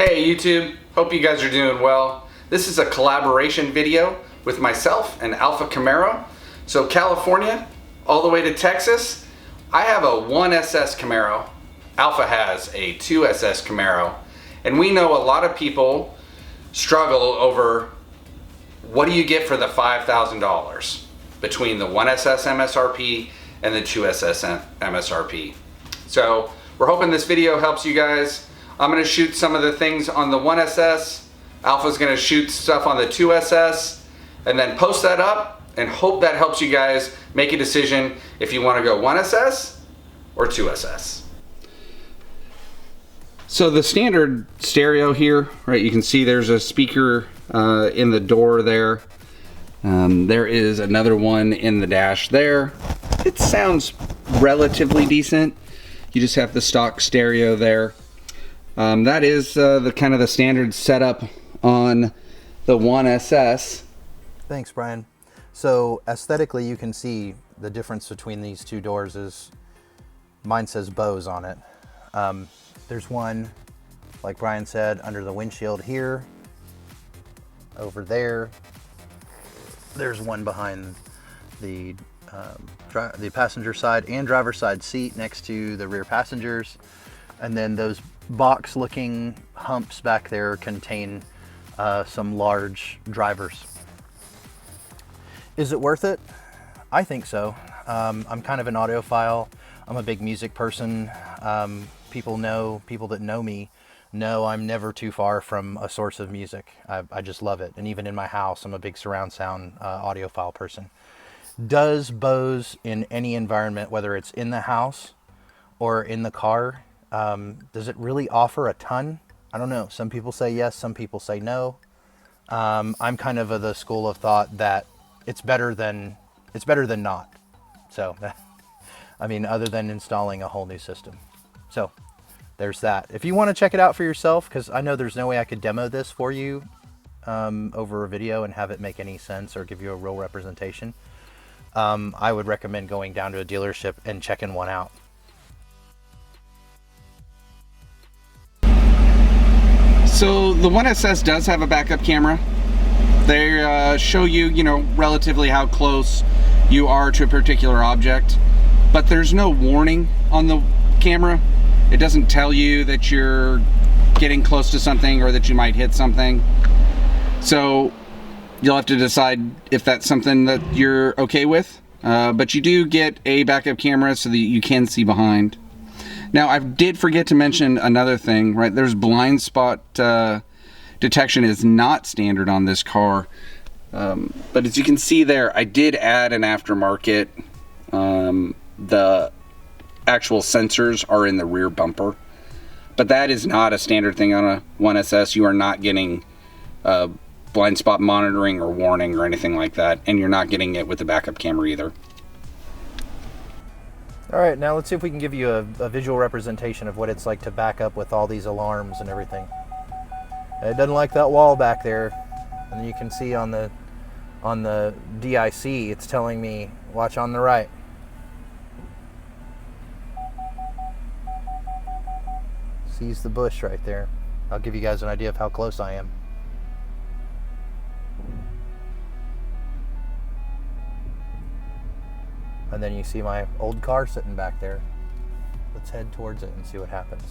Hey YouTube, hope you guys are doing well. This is a collaboration video with myself and Alpha Camaro. So California, all the way to Texas. I have a 1SS Camaro. Alpha has a 2SS Camaro. And we know a lot of people struggle over what do you get for the $5,000 between the 1SS MSRP and the 2SS MSRP. So we're hoping this video helps you guys. I'm going to shoot some of the things on the 1SS. Alpha's going to shoot stuff on the 2SS and then post that up and hope that helps you guys make a decision if you want to go 1SS or 2SS. So the standard stereo here, right, you can see there's a speaker in the door there. There is another one in the dash there. It sounds relatively decent. You just have the stock stereo there. That is the kind of the standard setup on the 1SS. Thanks, Brian. So aesthetically, you can see the difference between these two doors is mine says Bose on it. There's one, like Brian said, under the windshield here. Over there, there's one behind the passenger side and driver's side seat next to the rear passengers. And then those box-looking humps back there contain some large drivers. Is it worth it? I think so. I'm kind of an audiophile. I'm a big music person. People that know me know I'm never too far from a source of music. I just love it. And even in my house, I'm a big surround sound audiophile person. Does Bose in any environment, whether it's in the house or in the car, does it really offer a ton? I don't know. Some people say yes, some people say no. I'm kind of the school of thought that it's better than not. So, I mean, other than installing a whole new system. So, there's that. If you want to check it out for yourself, because I know there's no way I could demo this for you over a video and have it make any sense or give you a real representation, I would recommend going down to a dealership and checking one out. So the 1SS does have a backup camera. They show you, relatively how close you are to a particular object, but there's no warning on the camera. It doesn't tell you that you're getting close to something or that you might hit something. So you'll have to decide if that's something that you're okay with. But you do get a backup camera so that you can see behind. Now, I did forget to mention another thing, right? There's blind spot detection is not standard on this car. But as you can see there, I did add an aftermarket. The actual sensors are in the rear bumper. But that is not a standard thing on a 1SS. You are not getting blind spot monitoring or warning or anything like that. And you're not getting it with the backup camera either. All right, now let's see if we can give you a visual representation of what it's like to back up with all these alarms and everything. It doesn't like that wall back there. And you can see on the DIC, it's telling me, watch on the right. Sees the bush right there. I'll give you guys an idea of how close I am. And then you see my old car sitting back there. Let's head towards it and see what happens.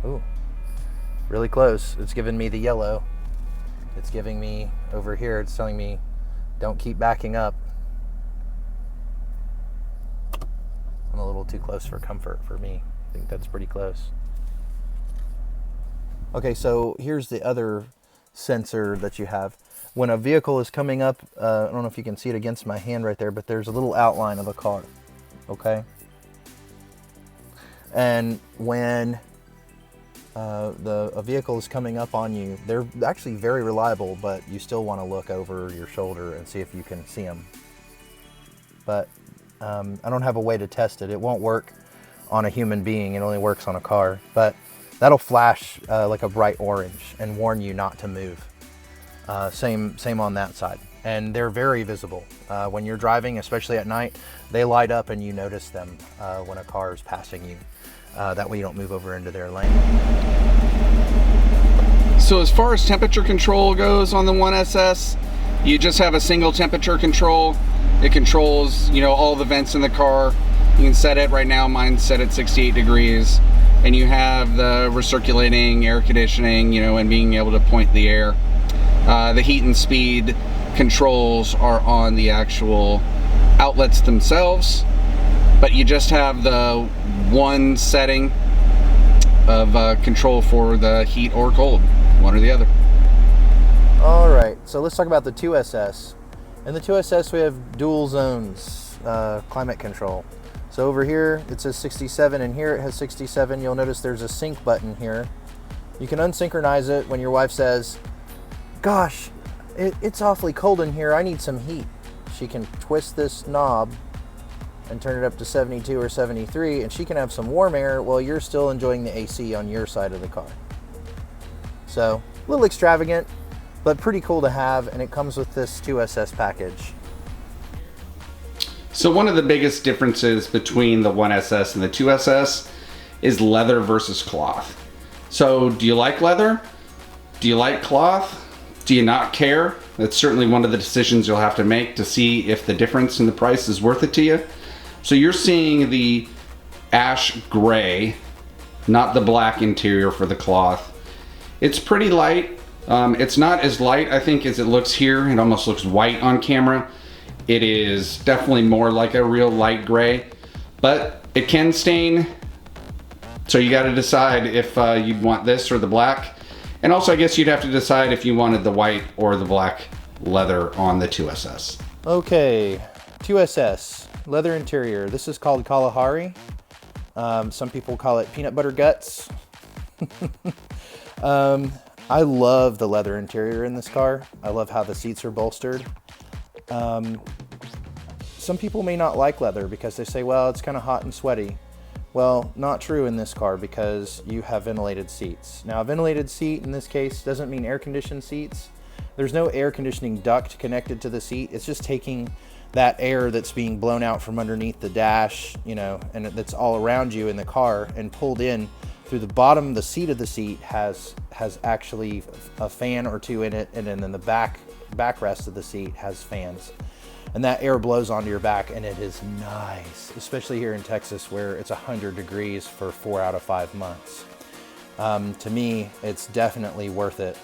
Ooh, really close. It's giving me the yellow. It's giving me over here, it's telling me don't keep backing up. I'm a little too close for comfort for me. I think that's pretty close. Okay, so here's the other sensor that you have. When a vehicle is coming up, I don't know if you can see it against my hand right there, but there's a little outline of a car, okay? And when a vehicle is coming up on you, they're actually very reliable, but you still want to look over your shoulder and see if you can see them. But I don't have a way to test it. It won't work on a human being. It only works on a car. But that'll flash like a bright orange and warn you not to move. Same on that side. and they're very visible. When you're driving, especially at night, they light up and you notice them when a car is passing you. That way you don't move over into their lane. So as far as temperature control goes on the 1SS, you just have a single temperature control. It controls, you know, all the vents in the car. You can set it, right now mine's set at 68 degrees. And you have the recirculating air conditioning, you know, and being able to point the air. The heat and speed controls are on the actual outlets themselves, but you just have the one setting of control for the heat or cold, one or the other. All right, so let's talk about the 2SS. In the 2SS, we have dual zones climate control. So over here, it says 67, and here it has 67. You'll notice there's a sync button here. You can unsynchronize it when your wife says, gosh, it's awfully cold in here, I need some heat. She can twist this knob and turn it up to 72 or 73, and she can have some warm air while you're still enjoying the AC on your side of the car. So, a little extravagant, but pretty cool to have, and it comes with this 2SS package. So one of the biggest differences between the 1SS and the 2SS is leather versus cloth. So do you like leather? Do you like cloth? Do you not care? That's certainly one of the decisions you'll have to make to see if the difference in the price is worth it to you. So you're seeing the ash gray, not the black interior for the cloth. It's pretty light. It's not as light, I think, as it looks here. It almost looks white on camera. It is definitely more like a real light gray, but it can stain. So you got to decide if you'd want this or the black. And also, I guess you'd have to decide if you wanted the white or the black leather on the 2SS. Okay, 2SS, leather interior. This is called Kalahari. Some people call it peanut butter guts. I love the leather interior in this car. I love how the seats are bolstered. Some people may not like leather because they say, well, it's kind of hot and sweaty. Well, not true in this car because you have ventilated seats. Now, a ventilated seat in this case doesn't mean air-conditioned seats. There's no air conditioning duct connected to the seat. It's just taking that air that's being blown out from underneath the dash, you know, and that's all around you in the car and pulled in through the bottom. The seat of the seat has actually a fan or two in it, and then the backrest of the seat has fans. And that air blows onto your back, and it is nice, especially here in Texas where it's 100 degrees for 4 out of 5 months. To me, it's definitely worth it.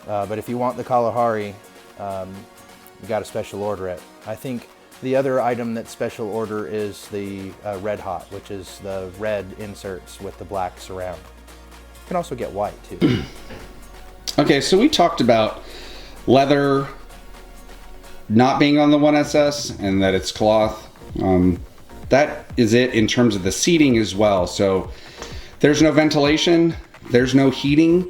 But if you want the Kalahari, you got to special order it. I think the other item that's special order is the Red Hot, which is the red inserts with the black surround. You can also get white too. Okay, so we talked about leather not being on the 1SS and that it's cloth. That is it in terms of the seating as well. So there's no ventilation, there's no heating.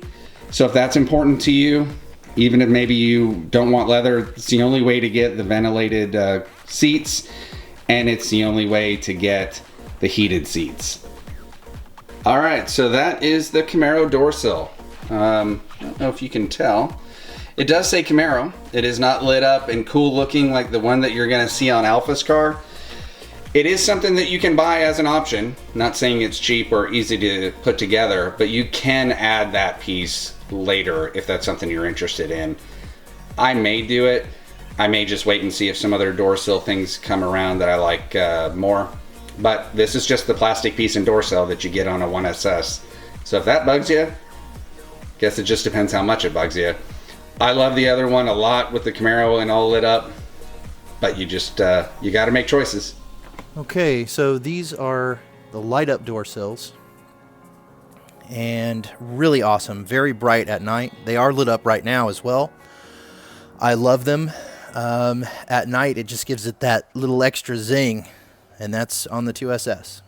So if that's important to you, even if maybe you don't want leather, it's the only way to get the ventilated seats, and it's the only way to get the heated seats. All right, so that is the Camaro door sill. I don't know if you can tell. It does say Camaro. It is not lit up and cool looking like the one that you're gonna see on Alpha's car. It is something that you can buy as an option. Not saying it's cheap or easy to put together, but you can add that piece later if that's something you're interested in. I may do it. I may just wait and see if some other door sill things come around that I like more. But this is just the plastic piece and door sill that you get on a 1SS. So if that bugs you, guess it just depends how much it bugs you. I love the other one a lot with the Camaro and all lit up, but you just, you gotta make choices. Okay, so these are the light up door sills, and really awesome, very bright at night. They are lit up right now as well. I love them. At night, it just gives it that little extra zing, and that's on the 2SS.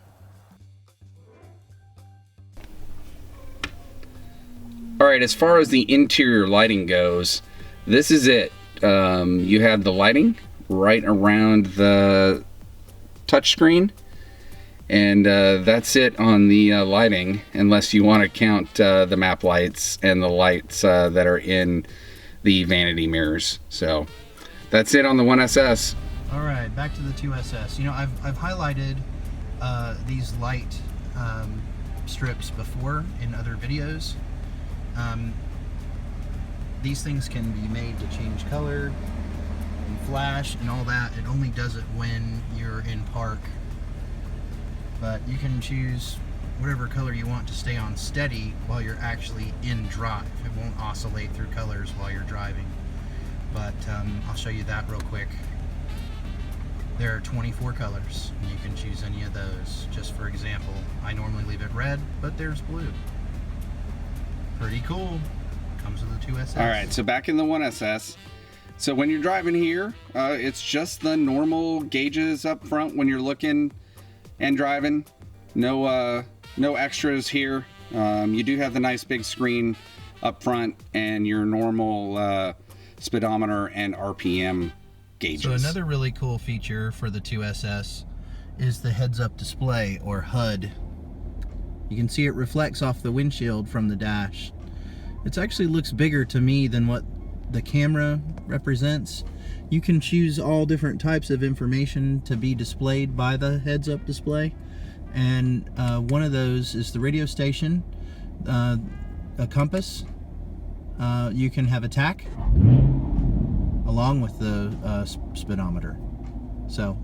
All right, as far as the interior lighting goes, this is it. You have the lighting right around the touchscreen, and that's it on the lighting, unless you want to count the map lights and the lights that are in the vanity mirrors. So That's it on the 1SS. All right, back to the 2SS. You know, I've highlighted these light strips before in other videos. These things can be made to change color and flash and all that. It only does it when you're in park. But you can choose whatever color you want to stay on steady while you're actually in drive. It won't oscillate through colors while you're driving. But I'll show you that real quick. There are 24 colors, and you can choose any of those. Just for example, I normally leave it red, but there's blue. Pretty cool. Comes with the 2SS. All right, so back in the 1SS. So when you're driving here, it's just the normal gauges up front when you're looking and driving. No extras here. You do have the nice big screen up front and your normal speedometer and RPM gauges. So another really cool feature for the 2SS is the heads-up display, or HUD. You can see it reflects off the windshield from the dash. It actually looks bigger to me than what the camera represents. You can choose all different types of information to be displayed by the heads-up display, and one of those is the radio station, a compass. You can have a tack along with the speedometer. So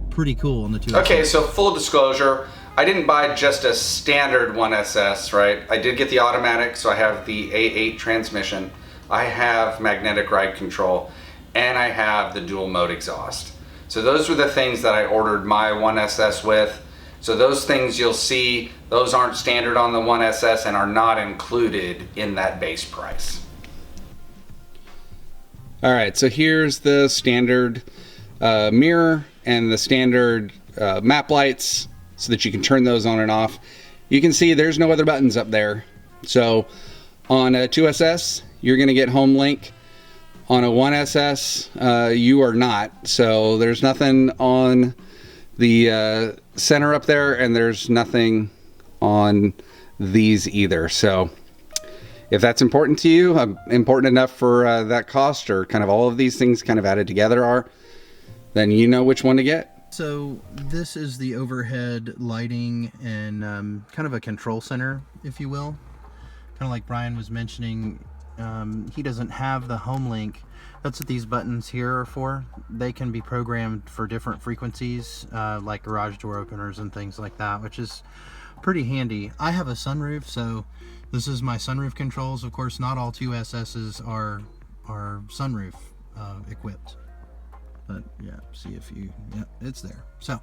pretty cool on the 2SS. Okay, so full disclosure, I didn't buy just a standard 1SS, right? I did get the automatic, so I have the A8 transmission. I have magnetic ride control, and I have the dual mode exhaust. So those were the things that I ordered my 1SS with. So those things you'll see, those aren't standard on the 1SS and are not included in that base price. All right, so here's the standard mirror and the standard map lights, so that you can turn those on and off. You can see there's no other buttons up there. So on a 2SS, you're gonna get home link. On a 1SS, you are not. So there's nothing on the center up there, and there's nothing on these either. So if that's important to you, important enough for that cost, or kind of all of these things kind of added together are, then you know which one to get. So this is the overhead lighting and kind of a control center, if you will. Kind of like Brian was mentioning, he doesn't have the home link. That's what these buttons here are for. They can be programmed for different frequencies, like garage door openers and things like that, which is pretty handy. I have a sunroof, so this is my sunroof controls. Of course, not all 2SSs are sunroof equipped. But yeah, see if you, yeah, it's there. So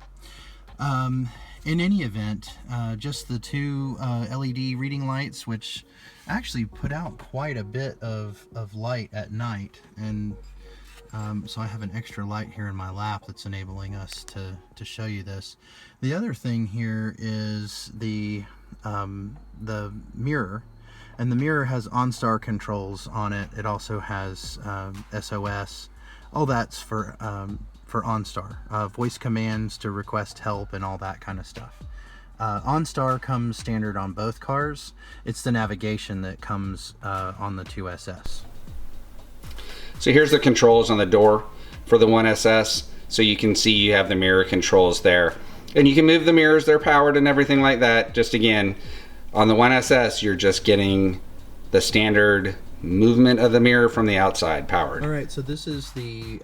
in any event, just the two LED reading lights, which actually put out quite a bit of light at night, and so I have an extra light here in my lap that's enabling us to show you this. The other thing here is the mirror, and the mirror has OnStar controls on it. It also has SOS. All that's for OnStar, voice commands to request help and all that kind of stuff. OnStar comes standard on both cars. It's the navigation that comes on the 2SS. So here's the controls on the door for the 1SS. So you can see you have the mirror controls there. And you can move the mirrors, they're powered and everything like that. Just again, on the 1SS, you're just getting the standard movement of the mirror from the outside powered. All right, so this is the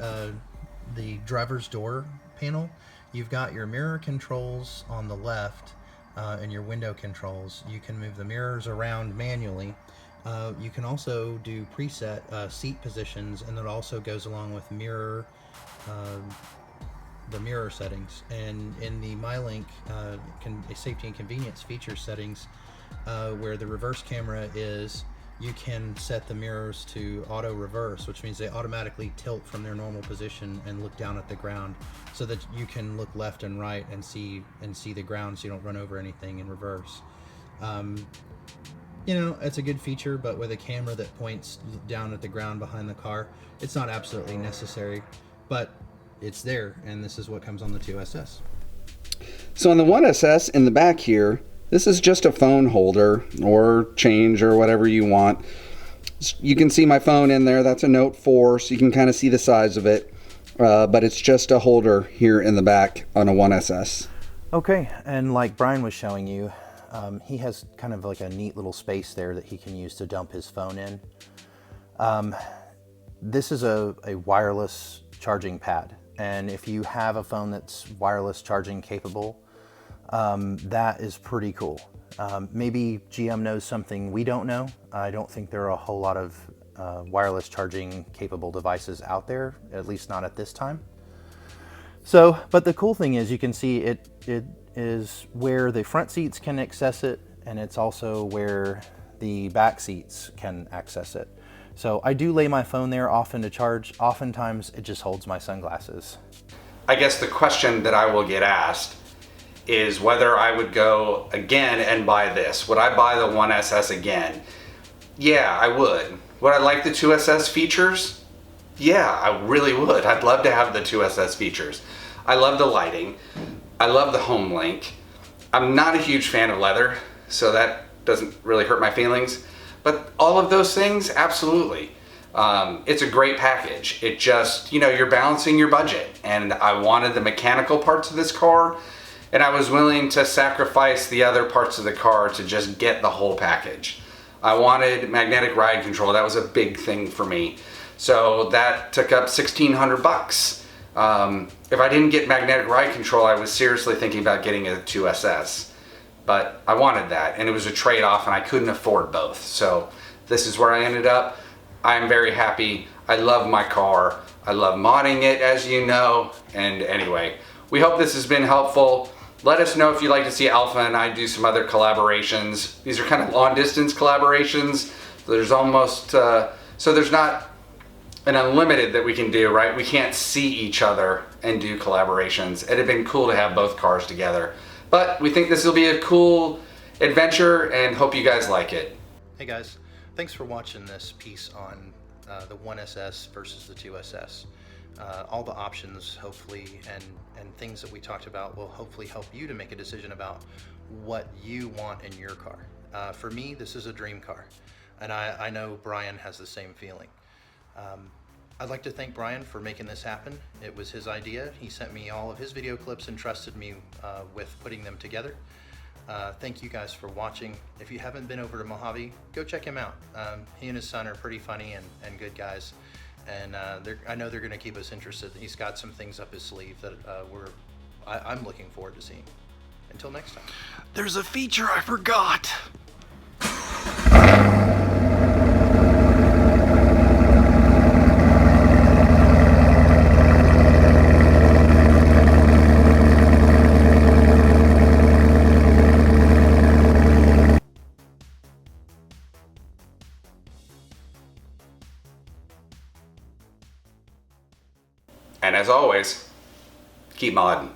driver's door panel. You've got your mirror controls on the left and your window controls. You can move the mirrors around manually. You can also do preset seat positions, and it also goes along with mirror the mirror settings. And in the MyLink safety and convenience feature settings, where the reverse camera is, you can set the mirrors to auto reverse, which means they automatically tilt from their normal position and look down at the ground, so that you can look left and right and see the ground, so you don't run over anything in reverse. You know, it's a good feature, but with a camera that points down at the ground behind the car, it's not absolutely necessary, but it's there, and this is what comes on the 2SS. So on the 1SS in the back here, this is just a phone holder or change or whatever you want. You can see my phone in there. That's a Note 4, so you can kind of see the size of it. But it's just a holder here in the back on a 1SS. Okay, and like Brian was showing you, he has kind of like a neat little space there that he can use to dump his phone in. This is a wireless charging pad, and if you have a phone that's wireless charging capable, that is pretty cool. Maybe GM knows something we don't know. I don't think there are a whole lot of wireless charging capable devices out there, at least not at this time. So, but the cool thing is you can see it is where the front seats can access it, and it's also where the back seats can access it. So I do lay my phone there often to charge. Oftentimes it just holds my sunglasses. I guess the question that I will get asked is whether I would go again and buy this. Would I buy the 1SS again? Yeah, I would. Would I like the 2SS features? Yeah, I really would. I'd love to have the 2SS features. I love the lighting. I love the home link. I'm not a huge fan of leather, so that doesn't really hurt my feelings. But all of those things, absolutely. It's a great package. It just, you're balancing your budget. And I wanted the mechanical parts of this car, and I was willing to sacrifice the other parts of the car to just get the whole package. I wanted magnetic ride control. That was a big thing for me. So that took up $1,600. If I didn't get magnetic ride control, I was seriously thinking about getting a 2SS. But I wanted that, and it was a trade-off, and I couldn't afford both. So this is where I ended up. I'm very happy. I love my car. I love modding it, as you know. And anyway, we hope this has been helpful. Let us know if you'd like to see Alpha and I do some other collaborations. These are kind of long-distance collaborations. There's almost, so there's not an unlimited that we can do, right? We can't see each other and do collaborations. It'd have been cool to have both cars together. But we think this will be a cool adventure and hope you guys like it. Hey guys, thanks for watching this piece on the 1SS versus the 2SS. All the options, hopefully, and things that we talked about will hopefully help you to make a decision about what you want in your car. For me, this is a dream car, and I know Brian has the same feeling. I'd like to thank Brian for making this happen. It was his idea. He sent me all of his video clips and trusted me with putting them together. Thank you guys for watching. If you haven't been over to Mojave, go check him out. He and his son are pretty funny and good guys. And I know they're going to keep us interested. He's got some things up his sleeve that I'm looking forward to seeing. Until next time. There's a feature I forgot. And as always, keep modding.